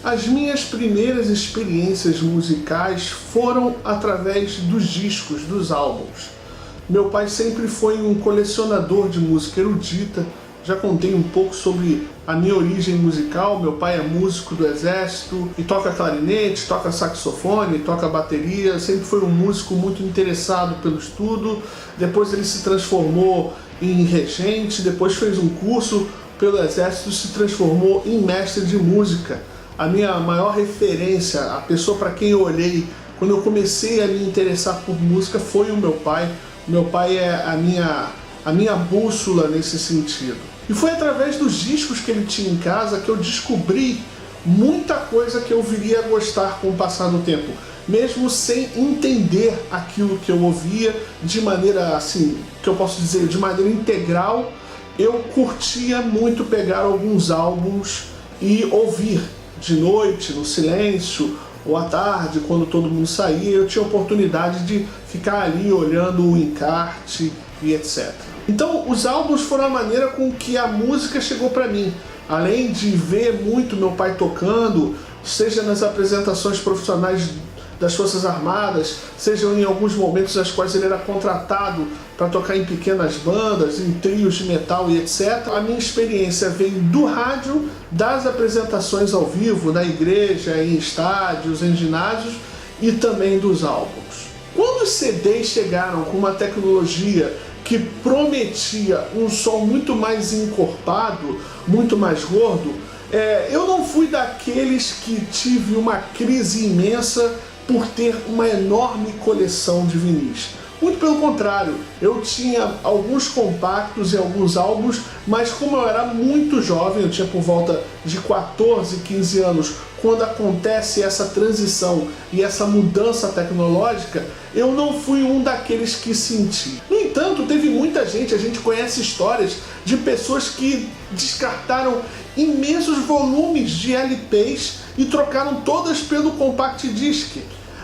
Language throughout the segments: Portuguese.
As minhas primeiras experiências musicais foram através dos discos, dos álbuns. Meu pai sempre foi um colecionador de música erudita. Já contei um pouco sobre a minha origem musical. Meu pai é músico do exército e toca clarinete, toca saxofone, toca bateria. Sempre foi um músico muito interessado pelo estudo. Depois ele se transformou em regente, depois fez um curso pelo exército e se transformou em mestre de música. A minha maior referência, a pessoa para quem eu olhei quando eu comecei a me interessar por música foi o meu pai. O meu pai é a minha bússola nesse sentido. E foi através dos discos que ele tinha em casa que eu descobri muita coisa que eu viria a gostar com o passar do tempo, mesmo sem entender aquilo que eu ouvia de maneira, assim, que eu posso dizer, de maneira integral. Eu curtia muito pegar alguns álbuns e ouvir de noite, no silêncio, ou à tarde, quando todo mundo saía. Eu tinha a oportunidade de ficar ali olhando o encarte e etc. Então, os álbuns foram a maneira com que a música chegou para mim. Além de ver muito meu pai tocando, seja nas apresentações profissionais das Forças Armadas, seja em alguns momentos nas quais ele era contratado para tocar em pequenas bandas, em trios de metal e etc. A minha experiência vem do rádio, das apresentações ao vivo, na igreja, em estádios, em ginásios e também dos álbuns. Quando os CDs chegaram com uma tecnologia que prometia um som muito mais encorpado, muito mais gordo, eu não fui daqueles que tive uma crise imensa por ter uma enorme coleção de vinis. Muito pelo contrário, eu tinha alguns compactos e alguns álbuns, mas como eu era muito jovem, eu tinha por volta de 14, 15 anos, quando acontece essa transição e essa mudança tecnológica, eu não fui um daqueles que senti. No entanto, teve muita gente, a gente conhece histórias de pessoas que descartaram imensos volumes de LPs e trocaram todas pelo compact disc.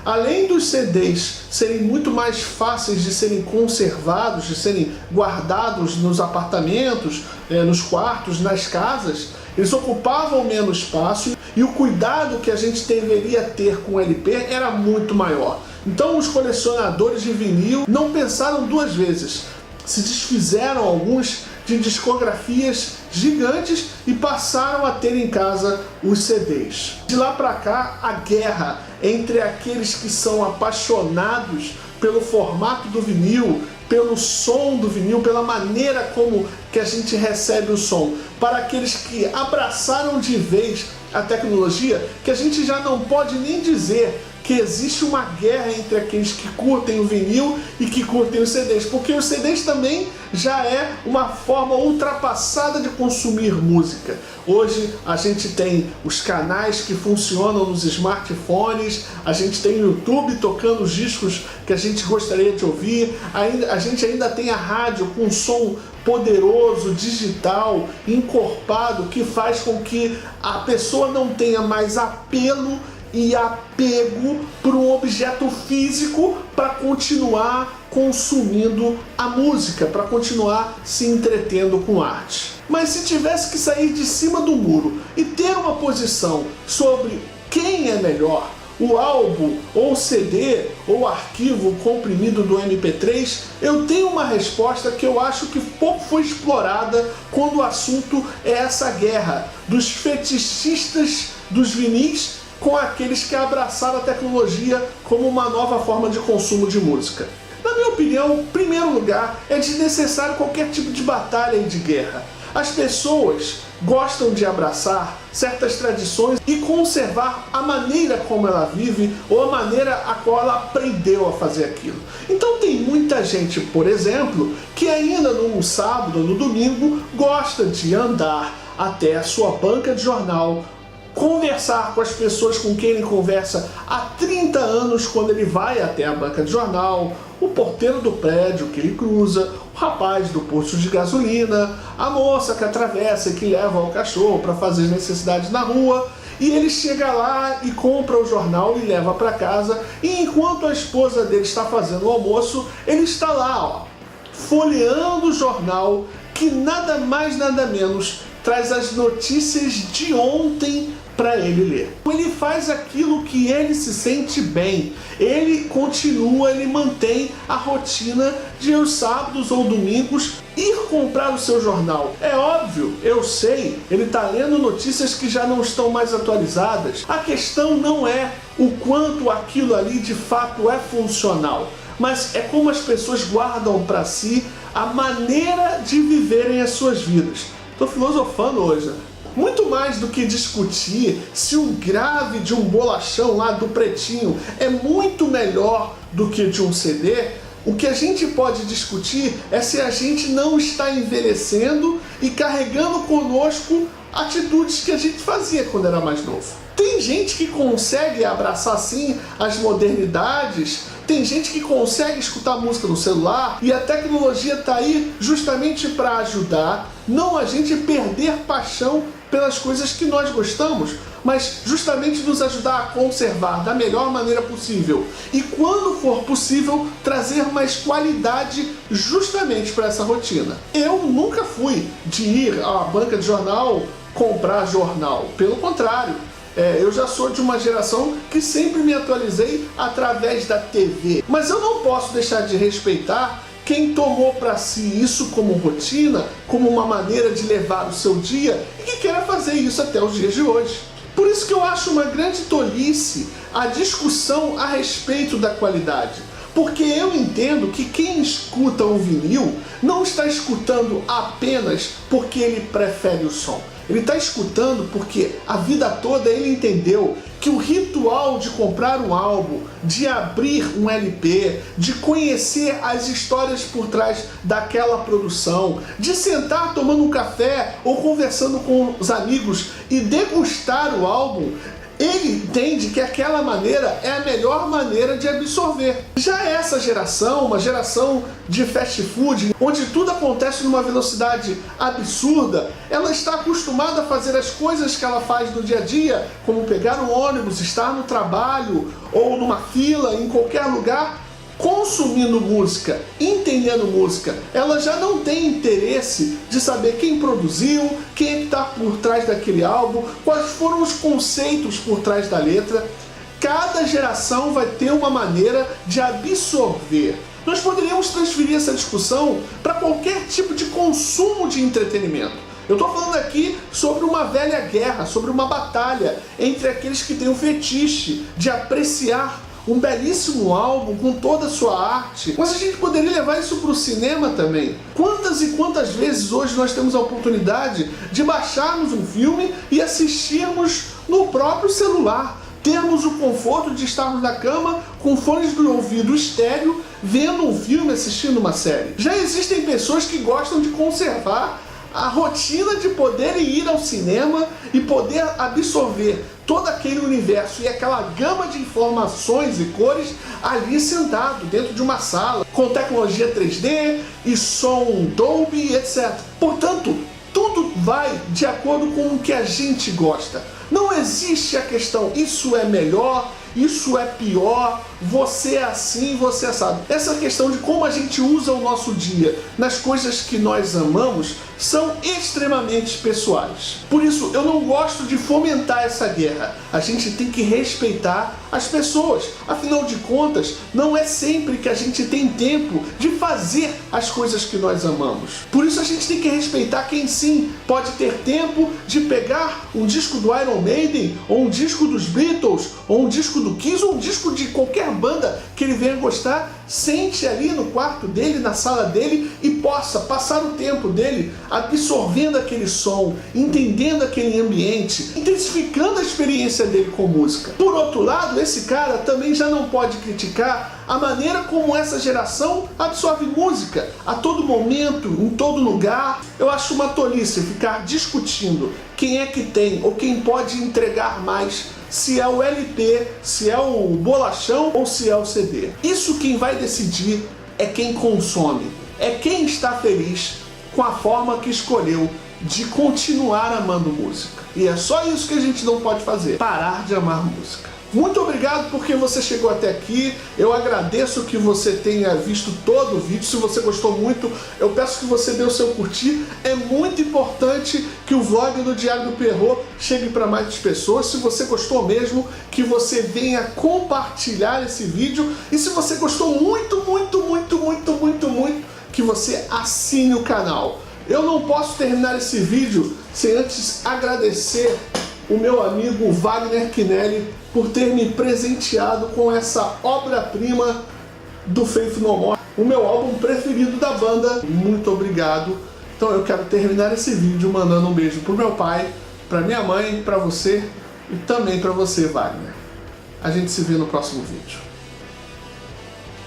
Além dos CDs serem muito mais fáceis de serem conservados, de serem guardados nos apartamentos, nos quartos, nas casas, eles ocupavam menos espaço e o cuidado que a gente deveria ter com o LP era muito maior. Então os colecionadores de vinil não pensaram duas vezes. Se desfizeram alguns de discografias gigantes e passaram a ter em casa os CDs. De lá para cá, a guerra entre aqueles que são apaixonados pelo formato do vinil, pelo som do vinil, pela maneira como que a gente recebe o som, para aqueles que abraçaram de vez a tecnologia, que a gente já não pode nem dizer que existe uma guerra entre aqueles que curtem o vinil e que curtem os CDs, porque os CDs também já é uma forma ultrapassada de consumir música. Hoje a gente tem os canais que funcionam nos smartphones, a gente tem o YouTube tocando os discos que a gente gostaria de ouvir, a gente ainda tem a rádio com som poderoso, digital, encorpado, que faz com que a pessoa não tenha mais apelo e apego por um objeto físico para continuar consumindo a música, para continuar se entretendo com arte. Mas se tivesse que sair de cima do muro e ter uma posição sobre quem é melhor, o álbum, ou o CD, ou o arquivo comprimido do MP3, eu tenho uma resposta que eu acho que pouco foi explorada quando o assunto é essa guerra dos fetichistas dos vinis com aqueles que abraçaram a tecnologia como uma nova forma de consumo de música. Na minha opinião, em primeiro lugar, é desnecessário qualquer tipo de batalha e de guerra. As pessoas gostam de abraçar certas tradições e conservar a maneira como ela vive ou a maneira a qual ela aprendeu a fazer aquilo. Então tem muita gente, por exemplo, que ainda no sábado, no domingo, gosta de andar até a sua banca de jornal, conversar com as pessoas com quem ele conversa há 30 anos quando ele vai até a banca de jornal, o porteiro do prédio que ele cruza, o rapaz do posto de gasolina, a moça que atravessa e que leva o cachorro para fazer as necessidades na rua, e ele chega lá e compra o jornal e leva para casa, e enquanto a esposa dele está fazendo o almoço, ele está lá, folheando o jornal que nada mais nada menos traz as notícias de ontem para ele ler. Ele faz aquilo que ele se sente bem. Ele continua, ele mantém a rotina de aos sábados ou domingos ir comprar o seu jornal. É óbvio, eu sei, ele está lendo notícias que já não estão mais atualizadas. A questão não é o quanto aquilo ali de fato é funcional, mas é como as pessoas guardam para si a maneira de viverem as suas vidas. Estou filosofando hoje, né? Muito mais do que discutir se o grave de um bolachão lá do Pretinho é muito melhor do que de um CD, o que a gente pode discutir é se a gente não está envelhecendo e carregando conosco atitudes que a gente fazia quando era mais novo. Tem gente que consegue abraçar sim as modernidades, tem gente que consegue escutar música no celular, e a tecnologia está aí justamente para ajudar não a gente perder paixão pelas coisas que nós gostamos, mas justamente nos ajudar a conservar da melhor maneira possível e, quando for possível, trazer mais qualidade justamente para essa rotina. Eu nunca fui de ir à banca de jornal comprar jornal, pelo contrário. Eu já sou de uma geração que sempre me atualizei através da TV. Mas eu não posso deixar de respeitar quem tomou para si isso como rotina, como uma maneira de levar o seu dia e que quer fazer isso até os dias de hoje. Por isso que eu acho uma grande tolice a discussão a respeito da qualidade. Porque eu entendo que quem escuta um vinil não está escutando apenas porque ele prefere o som. Ele está escutando porque a vida toda ele entendeu que o ritual de comprar um álbum, de abrir um LP, de conhecer as histórias por trás daquela produção, de sentar tomando um café ou conversando com os amigos e degustar o álbum, ele entende que aquela maneira é a melhor maneira de absorver. Já essa geração, uma geração de fast food, onde tudo acontece numa velocidade absurda, ela está acostumada a fazer as coisas que ela faz no dia a dia, como pegar um ônibus, estar no trabalho ou numa fila, em qualquer lugar, consumindo música, entendendo música. Ela já não tem interesse de saber quem produziu, quem está por trás daquele álbum, quais foram os conceitos por trás da letra. Cada geração vai ter uma maneira de absorver. Nós poderíamos transferir essa discussão para qualquer tipo de consumo de entretenimento. Eu estou falando aqui sobre uma velha guerra, sobre uma batalha entre aqueles que têm o fetiche de apreciar um belíssimo álbum com toda a sua arte, mas a gente poderia levar isso para o cinema também. Quantas e quantas vezes hoje nós temos a oportunidade de baixarmos um filme e assistirmos no próprio celular, termos o conforto de estarmos na cama com fones de ouvido estéreo, vendo um filme, assistindo uma série. Já existem pessoas que gostam de conservar a rotina de poder ir ao cinema e poder absorver todo aquele universo e aquela gama de informações e cores ali sentado dentro de uma sala com tecnologia 3D e som Dolby, etc. Portanto, tudo vai de acordo com o que a gente gosta. Não existe a questão isso é melhor, isso é pior, você é assim, você é assado. Essa questão de como a gente usa o nosso dia nas coisas que nós amamos são extremamente pessoais. Por isso, eu não gosto de fomentar essa guerra. A gente tem que respeitar as pessoas. Afinal de contas, não é sempre que a gente tem tempo de fazer as coisas que nós amamos. Por isso, a gente tem que respeitar quem sim pode ter tempo de pegar um disco do Iron Maiden, ou um disco dos Beatles, ou um disco do Kiss, ou um disco de qualquer banda que ele venha gostar, sente ali no quarto dele, na sala dele e possa passar o tempo dele absorvendo aquele som, entendendo aquele ambiente, intensificando a experiência dele com música. Por outro lado, esse cara também já não pode criticar a maneira como essa geração absorve música a todo momento, em todo lugar. Eu acho uma tolice ficar discutindo quem é que tem ou quem pode entregar mais, se é o LP, se é o bolachão ou se é o CD. Isso quem vai decidir é quem consome, é quem está feliz com a forma que escolheu de continuar amando música. E é só isso que a gente não pode fazer, parar de amar música. Muito obrigado porque você chegou até aqui. Eu agradeço que você tenha visto todo o vídeo. Se você gostou muito, eu peço que você dê o seu curtir. É muito importante que o vlog do Diário do Perrot chegue para mais pessoas. Se você gostou mesmo, que você venha compartilhar esse vídeo. E se você gostou muito, que você assine o canal. Eu não posso terminar esse vídeo sem antes agradecer o meu amigo Wagner Kinelli por ter me presenteado com essa obra-prima do Faith No More, o meu álbum preferido da banda. Muito obrigado. Então eu quero terminar esse vídeo mandando um beijo pro meu pai, pra minha mãe, pra você e também pra você, Wagner. A gente se vê no próximo vídeo.